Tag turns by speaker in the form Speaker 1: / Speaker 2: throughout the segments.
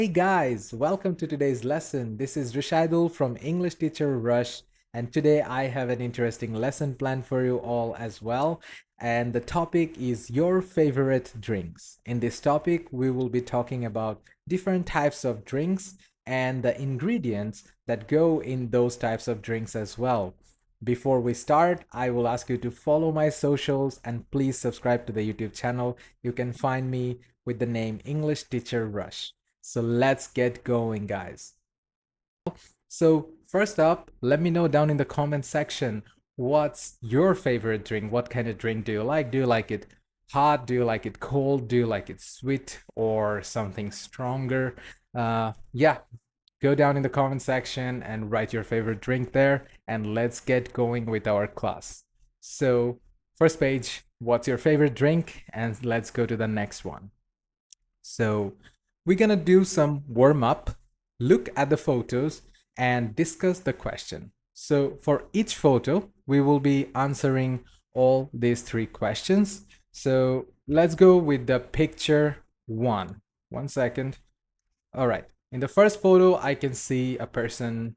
Speaker 1: Hey guys, welcome to today's lesson. This is Rishadul from English Teacher Rush, and today I have an interesting lesson planned for you all as well. And the topic is your favorite drinks. In this topic, we will be talking about different types of drinks and the ingredients that go in those types of drinks as well. Before we start, I will ask you to follow my socials and please subscribe to the YouTube channel. You can find me with the name English Teacher Rush. So let's get going, guys. So first up, let me know down in the comment section, what's your favorite drink? What kind of drink do you like? Do you like it hot? Do you like it cold? Do you like it sweet or something stronger? Yeah, go down in the comment section and write your favorite drink there, and let's get going with our class. So first page, what's your favorite drink? And let's go to the next one. So we're gonna do some warm up, look at the photos, and discuss the question. So for each photo, we will be answering all these three questions. So let's go with the picture one. 1 second. All right. In the first photo, I can see a person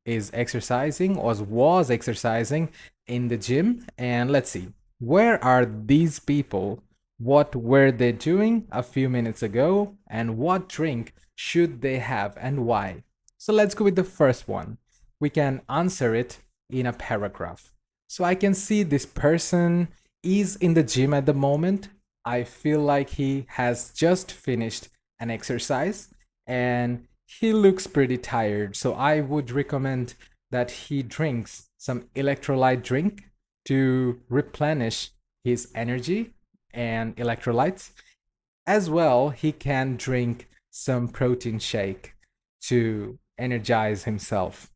Speaker 1: is exercising or was exercising in the gym. And let's see, where are these people? What were they doing a few minutes ago? And what drink should they have and why? So let's go with the first one. We can answer it in a paragraph. So I can see this person is in the gym at the moment. I feel like he has just finished an exercise and he looks pretty tired. So I would recommend that he drinks some electrolyte drink to replenish his energy and electrolytes. As well, he can drink some protein shake to energize himself.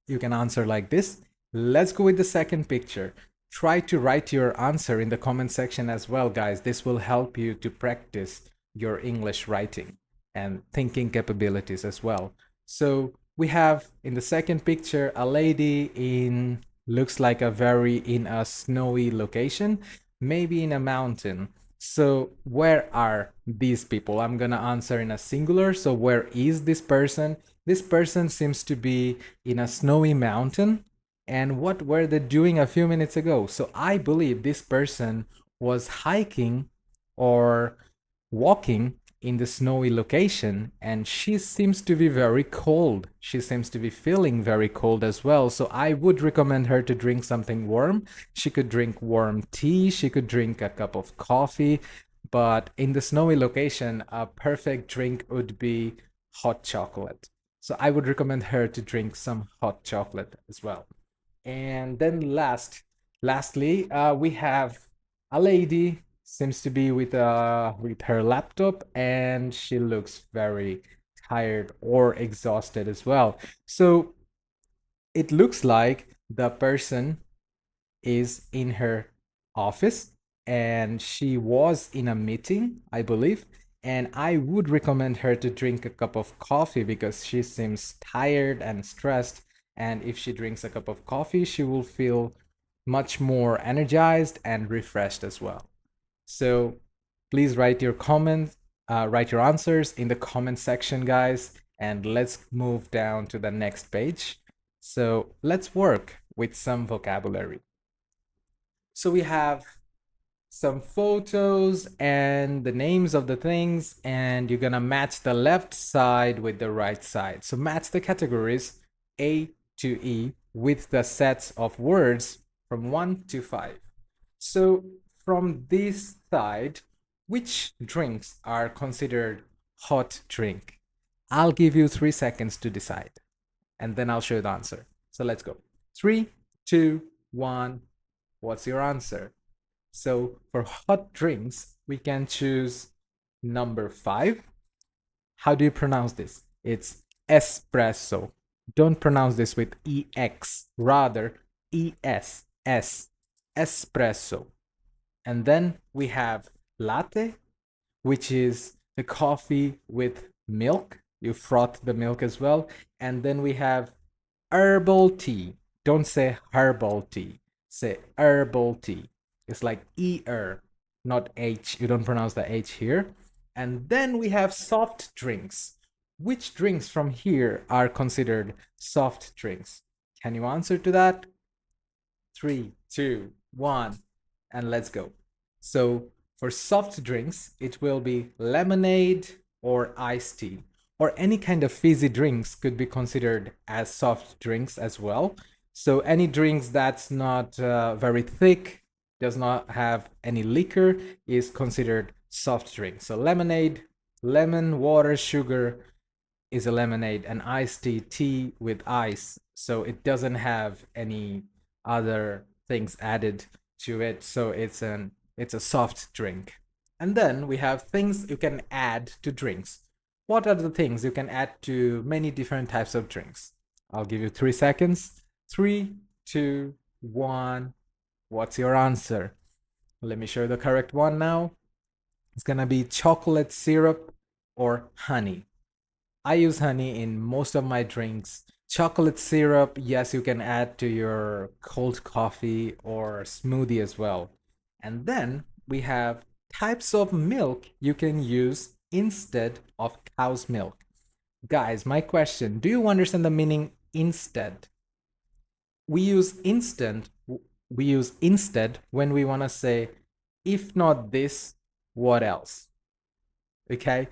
Speaker 1: You can answer like this. Let's go with the second picture. Try to write your answer in the comment section as well, guys. This will help you to practice your English writing and thinking capabilities as well. So we have in the second picture a lady in looks like in a snowy location, maybe in a mountain. So where are these people? I'm gonna answer in a singular. So where is this person? This person seems to be in a snowy mountain. And what were they doing a few minutes ago? So I believe this person was hiking or walking in the snowy location, and she seems to be very cold. She seems to be feeling very cold as well. So I would recommend her to drink something warm. She could drink warm tea, she could drink a cup of coffee, but in the snowy location, a perfect drink would be hot chocolate. So I would recommend her to drink some hot chocolate as well. And then lastly, we have a lady seems to be with her laptop, and she looks very tired or exhausted as well. So it looks like the person is in her office and she was in a meeting, I believe. And I would recommend her to drink a cup of coffee because she seems tired and stressed. And if she drinks a cup of coffee, she will feel much more energized and refreshed as well. So please write your comments, write your answers in the comment section, guys. And let's move down to the next page. So let's work with some vocabulary. So we have some photos and the names of the things, and you're gonna match the left side with the right side. So match the categories A to E with the sets of words from 1 to 5. So from this side, which drinks are considered hot drink? I'll give you 3 seconds to decide, and then I'll show you the answer. So let's go. 3, 2, 1. What's your answer? So for hot drinks, we can choose number 5. How do you pronounce this? It's espresso. Don't pronounce this with EX, rather ES, S, espresso. And then we have latte, which is the coffee with milk. You froth the milk as well. And then we have herbal tea. Don't say herbal tea. Say herbal tea. It's like ER, not H. You don't pronounce the H here. And then we have soft drinks. Which drinks from here are considered soft drinks? Can you answer to that? 3, 2, 1, and let's go. So for soft drinks, it will be lemonade or iced tea, or any kind of fizzy drinks could be considered as soft drinks as well. So any drinks that's not very thick, does not have any liquor, is considered soft drink. So lemonade, lemon, water, sugar is a lemonade, and iced tea with ice. So it doesn't have any other things added to it. So it's a soft drink. And then we have things you can add to drinks. What are the things you can add to many different types of drinks? I'll give you 3 seconds. 3, 2, 1. What's your answer? Let me show you the correct one now. It's gonna be chocolate syrup or honey. I use honey in most of my drinks. Chocolate syrup, yes, you can add to your cold coffee or smoothie as well. And then we have types of milk you can use instead of cow's milk. Guys, my question, do you understand the meaning instead? We use instead when we want to say, if not this, what else? Okay?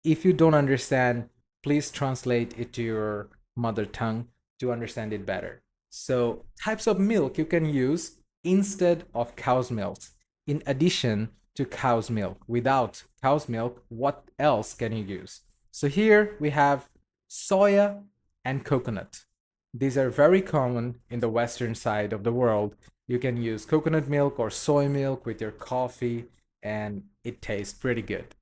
Speaker 1: If you don't understand, please translate it to your mother tongue to understand it better. So types of milk you can use instead of cow's milk. In addition to cow's milk, without cow's milk, what else can you use? So here we have soya and coconut. These are very common in the western side of the world. You can use coconut milk or soy milk with your coffee, and it tastes pretty good.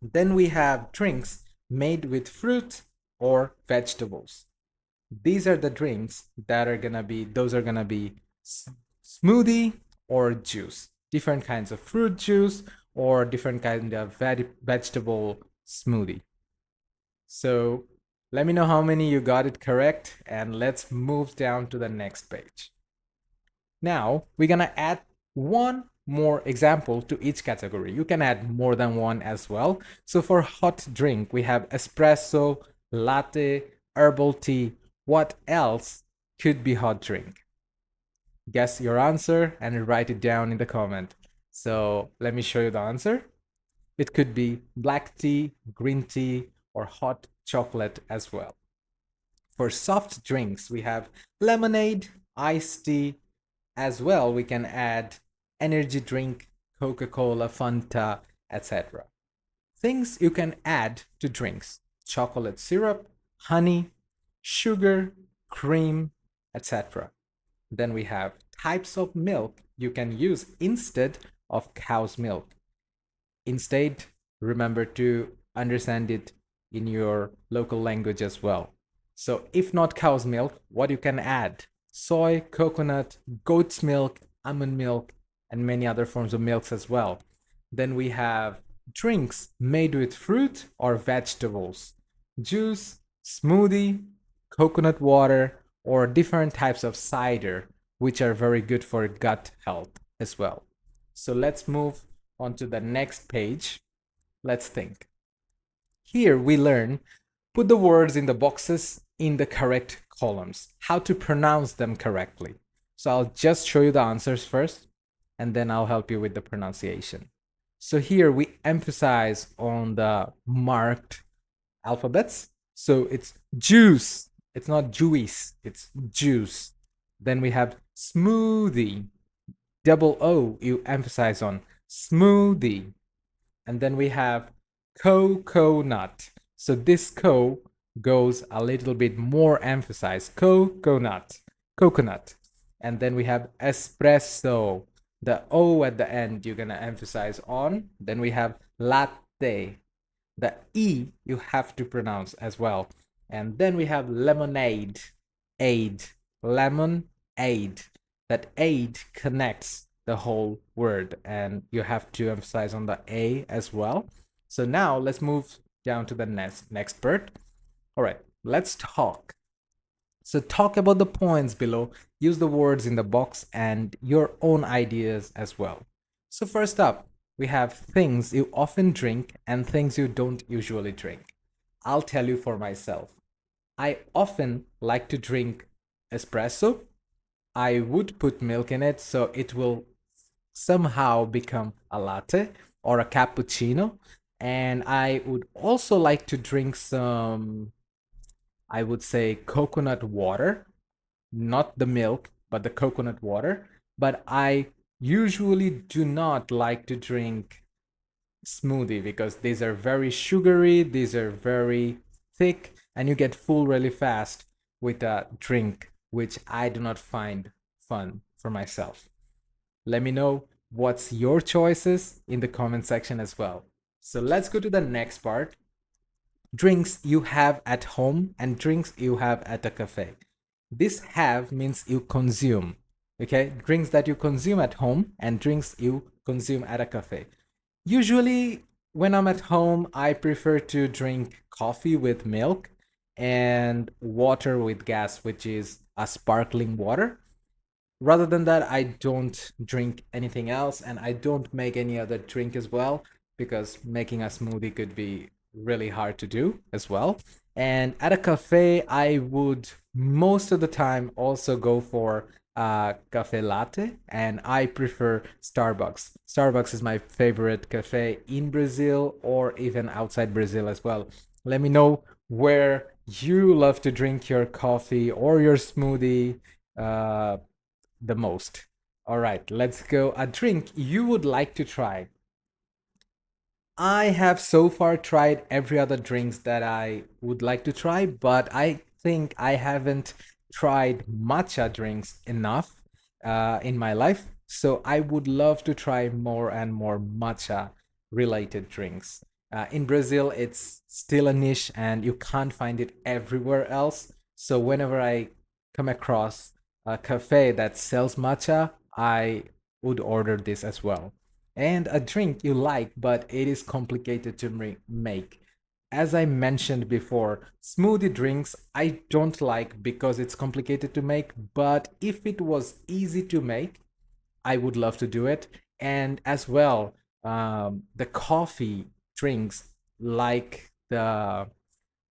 Speaker 1: Then we have drinks made with fruit or vegetables. These are the drinks that are gonna be, those are gonna be smoothie or juice. Different kinds of fruit juice or different kind of vegetable smoothie. So let me know how many you got it correct, and let's move down to the next page. Now we're gonna add one more example to each category. You can add more than one as well. So for hot drink, we have espresso, latte, herbal tea. What else could be hot drink? Guess your answer and write it down in the comment. So let me show you the answer. It could be black tea, green tea, or hot chocolate as well. For soft drinks, we have lemonade, iced tea. As well, we can add energy drink, Coca-Cola, Fanta, etc. Things you can add to drinks: chocolate syrup, honey, sugar, cream, etc. Then we have types of milk you can use instead of cow's milk. Instead, remember to understand it in your local language as well. So if not cow's milk, what you can add? Soy, coconut, goat's milk, almond milk, and many other forms of milks as well. Then we have drinks made with fruit or vegetables: juice, smoothie, coconut water, or different types of cider, which are very good for gut health as well. So let's move on to the next page. Let's think. Here we learn, put the words in the boxes in the correct columns, how to pronounce them correctly. So I'll just show you the answers first, and then I'll help you with the pronunciation. So here we emphasize on the marked alphabets. So it's juice. It's not juice, it's juice. Then we have smoothie. Double O, you emphasize on smoothie. And then we have coconut. So this co goes a little bit more emphasized. Coconut. Coconut. And then we have espresso. The O at the end you're gonna emphasize on. Then we have latte. The E you have to pronounce as well. And then we have lemonade. Aid. Lemon aid. That aid connects the whole word, and you have to emphasize on the A as well. So now let's move down to the next part. All right, let's talk. So talk about the points below, use the words in the box and your own ideas as well. So first up, we have things you often drink and things you don't usually drink. I'll tell you for myself. I often like to drink espresso. I would put milk in it so it will somehow become a latte or a cappuccino. And I would also like to drink some, I would say, coconut water, not the milk, but the coconut water. But I usually do not like to drink smoothie because these are very sugary, these are very thick, and you get full really fast with a drink, which I do not find fun for myself. Let me know what's your choices in the comment section as well. So let's go to the next part. Drinks you have at home and drinks you have at a cafe. This have means you consume. Okay, drinks that you consume at home and drinks you consume at a cafe. Usually, when I'm at home, I prefer to drink coffee with milk and water with gas, which is a sparkling water. Rather than that, I don't drink anything else and I don't make any other drink as well because making a smoothie could be really hard to do as well. And at a cafe, I would most of the time also go for cafe latte, and I prefer Starbucks. Starbucks is my favorite cafe in Brazil or even outside Brazil as well. Let me know where you love to drink your coffee or your smoothie. The most. All right, let's go. A drink you would like to try. I have so far tried every other drinks that I would like to try, but I think I haven't tried matcha drinks enough in my life. So I would love to try more and more matcha related drinks. In Brazil, it's still a niche and you can't find it everywhere else. So whenever I come across a cafe that sells matcha, I would order this as well. And a drink you like, but it is complicated to make. As I mentioned before, smoothie drinks I don't like because it's complicated to make, but if it was easy to make, I would love to do it. And as well, the coffee drinks like the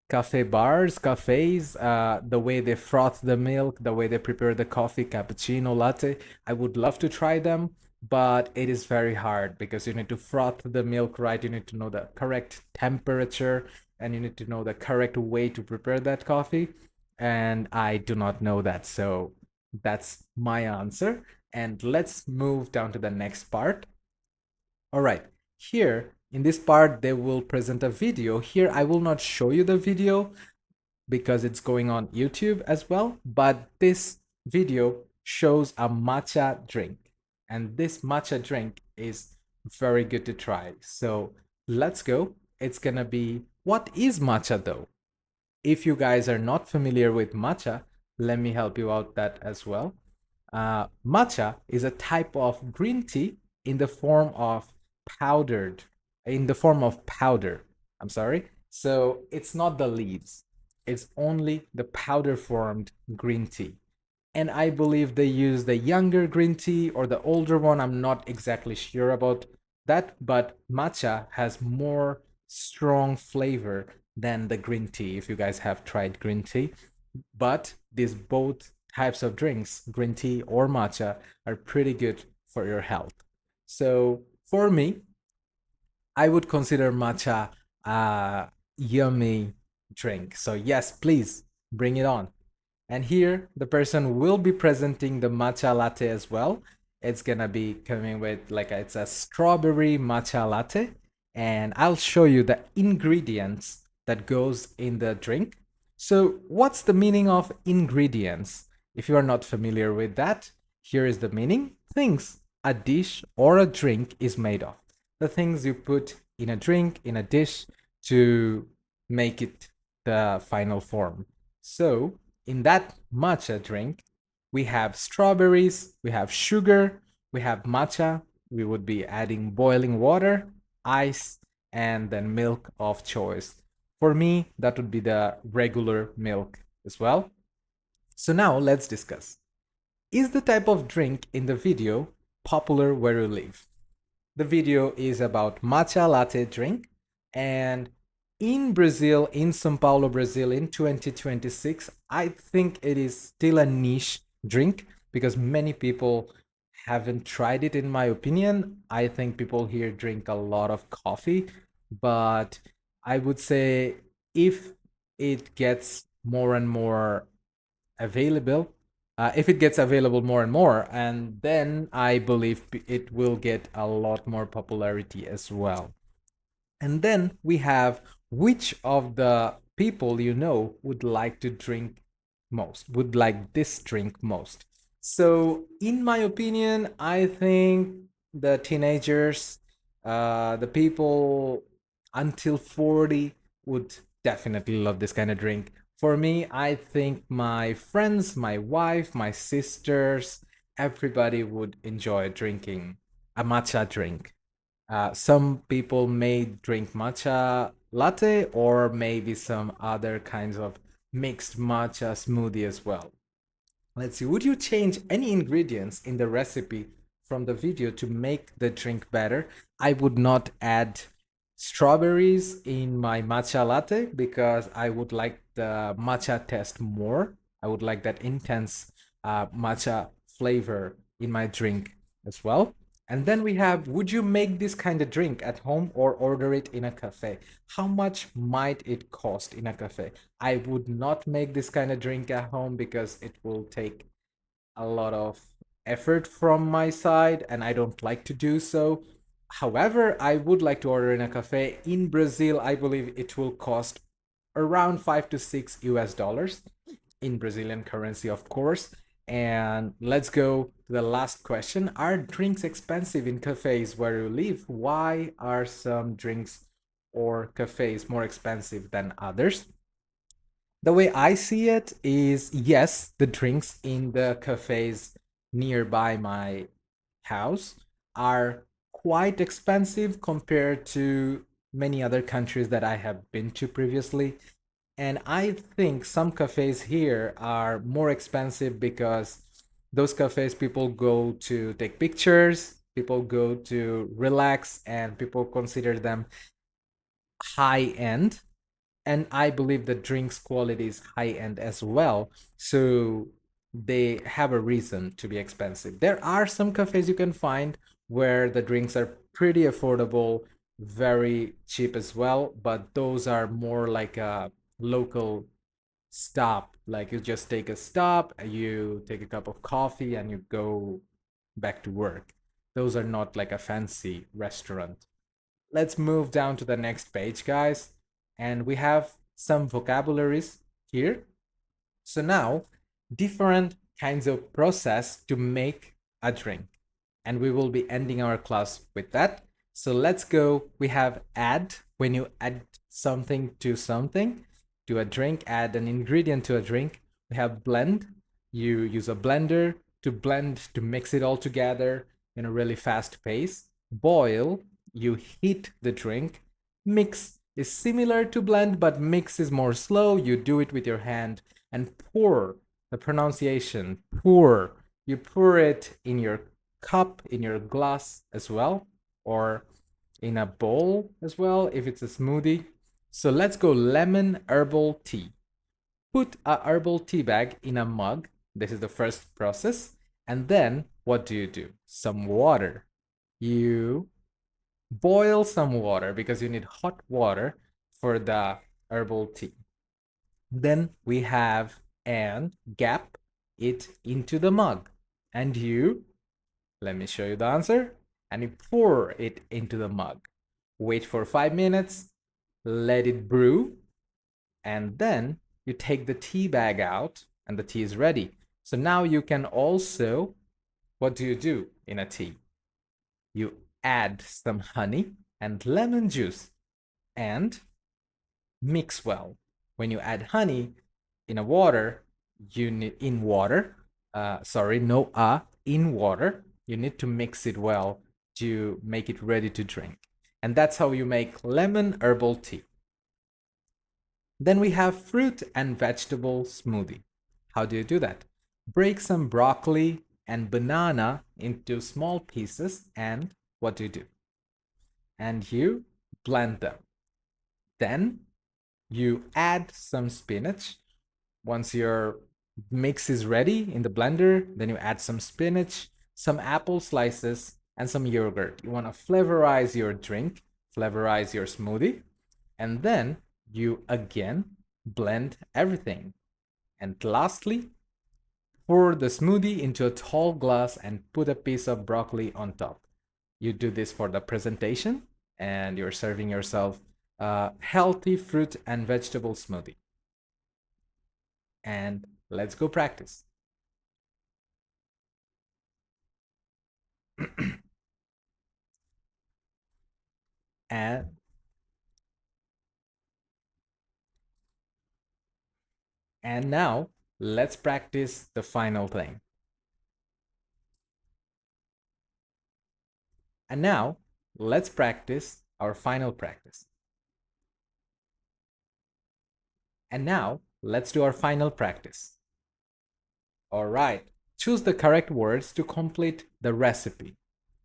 Speaker 1: cafe bars, cafes, the way they froth the milk, the way they prepare the coffee, cappuccino, latte. I would love to try them, but it is very hard because you need to froth the milk right. You need to know the correct temperature and you need to know the correct way to prepare that coffee. And I do not know that. So that's my answer. And let's move down to the next part. All right, here in this part, they will present a video. Here, I will not show you the video because it's going on YouTube as well, but this video shows a matcha drink. And this matcha drink is very good to try. So let's go. It's gonna be, what is matcha though? If you guys are not familiar with matcha, let me help you out that as well. Matcha is a type of green tea in the form of powdered, in the form of powder. I'm sorry. So it's not the leaves. It's only the powder formed green tea. And I believe they use the younger green tea or the older one. I'm not exactly sure about that, but matcha has more strong flavor than the green tea if you guys have tried green tea. But these both types of drinks, green tea or matcha, are pretty good for your health. So for me, I would consider matcha a yummy drink. So yes, please bring it on. And here the person will be presenting the matcha latte as well. It's gonna be coming with it's a strawberry matcha latte. And I'll show you the ingredients that goes in the drink. So what's the meaning of ingredients? If you are not familiar with that, here is the meaning. Things a dish or a drink is made of. The things you put in a drink, in a dish to make it the final form. So in that matcha drink, we have strawberries, we have sugar, we have matcha. We would be adding boiling water, ice, and then milk of choice. For me, that would be the regular milk as well. So now let's discuss. Is the type of drink in the video popular where you live? The video is about matcha latte drink. And in Brazil, in São Paulo, Brazil, in 2026, I think it is still a niche drink because many people haven't tried it, in my opinion. I think people here drink a lot of coffee, but I would say if it gets more and more available, if it gets available more and more, and then I believe it will get a lot more popularity as well. And then we have which of the people you know would like to drink most, would like this drink most. So, in my opinion, I think the teenagers, the people until 40 would definitely love this kind of drink. For me, I think my friends, my wife, my sisters, everybody would enjoy drinking a matcha drink. Some people may drink matcha latte or maybe some other kinds of mixed matcha smoothie as well. Let's see, would you change any ingredients in the recipe from the video to make the drink better? I would not add strawberries in my matcha latte because I would like the matcha taste more. I would like that intense matcha flavor in my drink as well. And then we have, would you make this kind of drink at home or order it in a cafe? How much might it cost in a cafe? I would not make this kind of drink at home because it will take a lot of effort from my side and I don't like to do so. However, I would like to order in a cafe. In Brazil, I believe it will cost around 5 to 6 US dollars in Brazilian currency, of course. And let's go to the last question. Are drinks expensive in cafes where you live? Why are some drinks or cafes more expensive than others? The way I see it is yes, the drinks in the cafes nearby my house are quite expensive compared to many other countries that I have been to previously. And I think some cafes here are more expensive because those cafes people go to take pictures, people go to relax, and people consider them high end. And I believe the drinks quality is high end as well. So they have a reason to be expensive. There are some cafes you can find where the drinks are pretty affordable, very cheap as well, but those are more like a local stop. Like you just take a stop, you take a cup of coffee, and you go back to work. Those are not like a fancy restaurant. Let's move down to the next page, guys. And we have some vocabularies here. So now, different kinds of process to make a drink. And we will be ending our class with that. So let's go. We have add, when you add something to a drink, add an ingredient to a drink. We have blend. You use a blender to blend, to mix it all together in a really fast pace. Boil, you heat the drink. Mix is similar to blend, but mix is more slow. You do it with your hand. And pour, the pronunciation, pour. You pour it in your cup, in your glass as well, or in a bowl as well if it's a smoothie. So let's go lemon herbal tea. Put a herbal tea bag in a mug. This is the first process. And then what do? Some water. You boil some water because you need hot water for the herbal tea. Then we have and gap it into the mug. And you, let me show you the answer. And you pour it into the mug. Wait for 5 minutes, let it brew, and then you take the tea bag out and the tea is ready. So now you can also, what do you do in a tea? You add some honey and lemon juice and mix well. When you add honey in a water, you need in water, in water, you need to mix it well to make it ready to drink. And that's how you make lemon herbal tea. Then we have fruit and vegetable smoothie. How do you do that? Break some broccoli and banana into small pieces and what do? and you blend them. Then you add some spinach. Once your mix is ready in the blender, then you add some spinach, some apple slices, and some yogurt. You want to flavorize your drink, flavorize your smoothie, and then you again blend everything. And lastly, pour the smoothie into a tall glass and put a piece of broccoli on top. You do this for the presentation, and you're serving yourself a healthy fruit and vegetable smoothie. And let's go practice. and and now let's practice the final thing. And now let's practice our final practice. And now let's do our final practice. All right, choose the correct words to complete the recipe.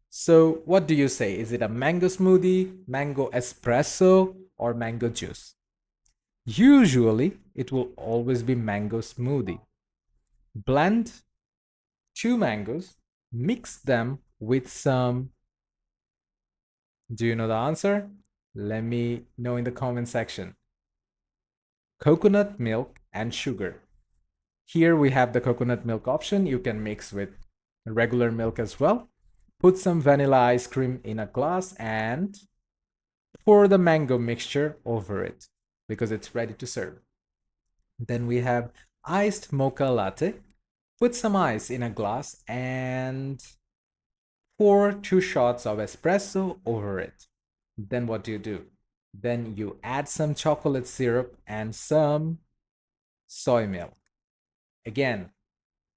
Speaker 1: So what do you say? Is it a mango smoothie, mango espresso, or mango juice? Usually, it will always be mango smoothie. Blend 2 mangoes, mix them with some. Do you know the answer? Let me know in the comment section. Coconut milk and sugar. Here we have the coconut milk option. You can mix with regular milk as well. Put some vanilla ice cream in a glass and pour the mango mixture over it because it's ready to serve. Then we have iced mocha latte. Put some ice in a glass and pour 2 shots of espresso over it. Then what do? Then you add some chocolate syrup and some soy milk. Again,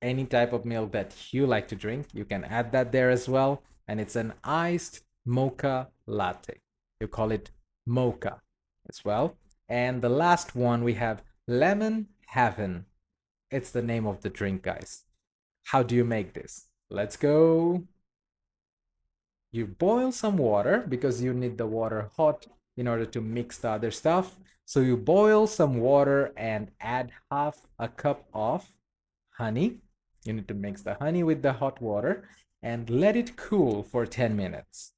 Speaker 1: any type of milk that you like to drink, you can add that there as well. And it's an iced mocha latte. You call it mocha as well. And the last one, we have lemon heaven. It's the name of the drink, guys. How do you make this? Let's go. You boil some water because you need the water hot in order to mix the other stuff. So you boil some water and add half a cup of honey. You need to mix the honey with the hot water and let it cool for 10 minutes.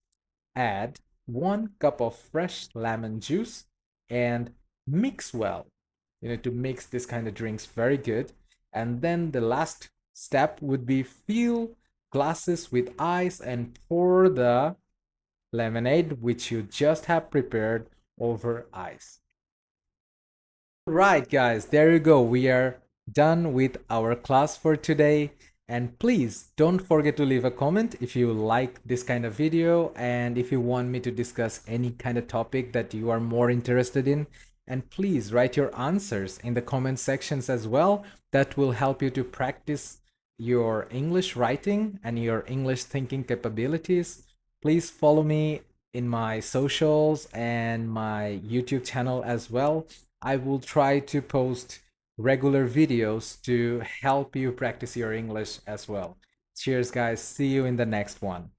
Speaker 1: Add 1 cup of fresh lemon juice and mix well. You need to mix this kind of drinks very good. And then the last step would be fill glasses with ice and pour the lemonade which you just have prepared over ice. Right, guys, there you go. We are done with our class for today. And please don't forget to leave a comment if you like this kind of video and if you want me to discuss any kind of topic that you are more interested in. And please write your answers in the comment sections as well. That will help you to practice your English writing and your English thinking capabilities. Please follow me in my socials and my YouTube channel as well. I will try to post regular videos to help you practice your English as well. Cheers, guys. See you in the next one.